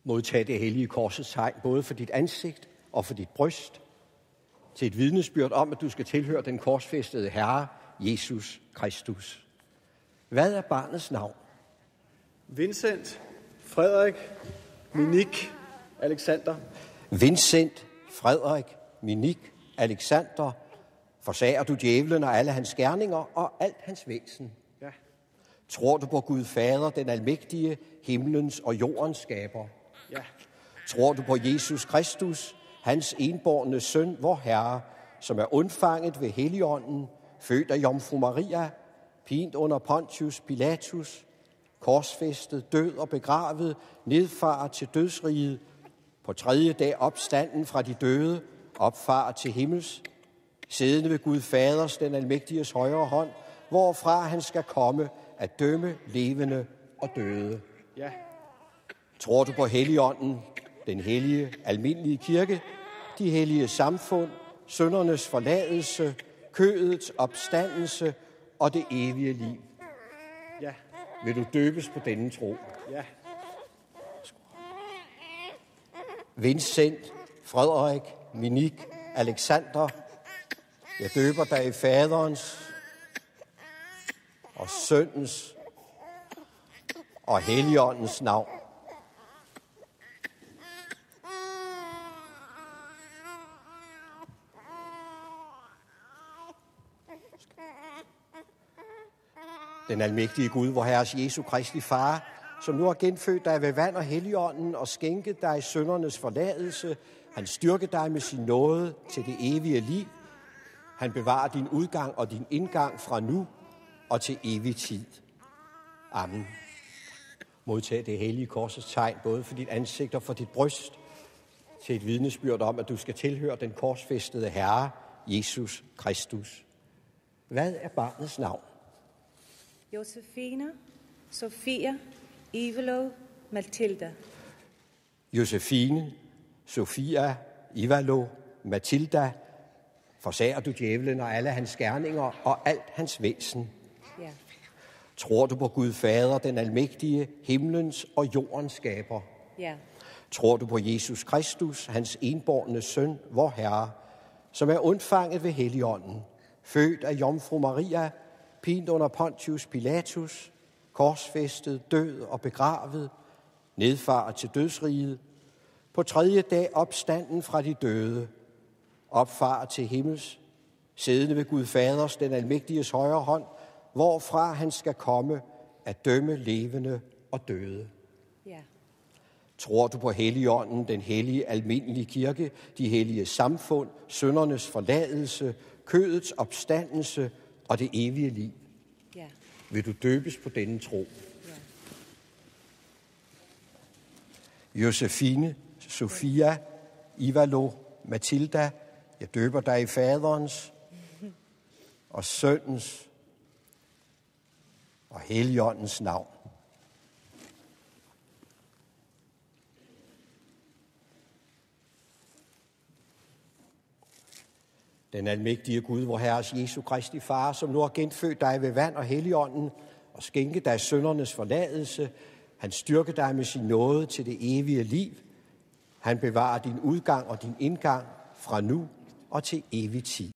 Modtag det hellige korsets tegn, både for dit ansigt og for dit bryst, til et vidnesbyrd om, at du skal tilhøre den korsfæstede Herre, Jesus Kristus. Hvad er barnets navn? Vincent, Frederik, Minik, Alexander. Vincent, Frederik, Minik, Alexander, forsager du djævlen og alle hans gerninger og alt hans væsen? Ja. Tror du på Gud Fader, den almægtige, himlens og jordens skaber? Ja. Tror du på Jesus Kristus, hans enbårne søn, vor Herre, som er undfanget ved Helligånden, født af Jomfru Maria, pint under Pontius Pilatus, korsfæstet, død og begravet, nedfaret til dødsriget, på tredje dag opstanden fra de døde, opfaret til himmels, siddende ved Gud Faders, den almægtiges højre hånd, hvorfra han skal komme at dømme levende og døde. Ja. Tror du på Helligånden, den hellige, almindelige kirke, de hellige samfund, syndernes forladelse, kødets opstandelse og det evige liv? Ja. Vil du døbes på denne tro? Ja. Vincent, Frederik, Minik, Alexander, jeg døber dig i Faderens og Søndens og Helligåndens navn. Den almægtige Gud, vor Herres Jesu Kristi Far, som nu har genfødt dig ved vand og Helligånden og skænket dig syndernes forladelse, han styrker dig med sin nåde til det evige liv. Han bevarer din udgang og din indgang fra nu og til evig tid. Amen. Modtag det hellige korsets tegn, både for dit ansigt og for dit bryst, til et vidnesbyrd om, at du skal tilhøre den korsfæstede Herre, Jesus Kristus. Hvad er barnets navn? Josefina, Sofia, Ivalo, Matilda. Josefine, Sofia, Ivalo, Matilda, forsager du djævlen og alle hans gerninger og alt hans væsen? Ja. Tror du på Gud Fader, den almægtige, himlens og jordens skaber? Ja. Tror du på Jesus Kristus, hans enbårne søn, vor Herre, som er undfanget ved Helligånden, født af Jomfru Maria, pint under Pontius Pilatus, korsfæstet, død og begravet, nedfaret til dødsriget, på tredje dag opstanden fra de døde, opfaret til himmels, siddende ved Gud Faders, den almægtiges højre hånd, hvorfra han skal komme at dømme levende og døde. Ja. Tror du på Helligånden, den hellige almindelige kirke, de hellige samfund, syndernes forladelse, kødets opstandelse og det evige liv? Ja. Vil du døbes på denne tro? Ja. Josefine, Sofia, Ivalo, Matilda, jeg døber dig i Faderens og Søndens og Helligåndens navn. Den almægtige Gud, vor Herres Jesu Kristi Far, som nu har genfødt dig ved vand og Helligånden og skænket dig syndernes forladelse, han styrker dig med sin nåde til det evige liv. Han bevarer din udgang og din indgang fra nu og til evig tid.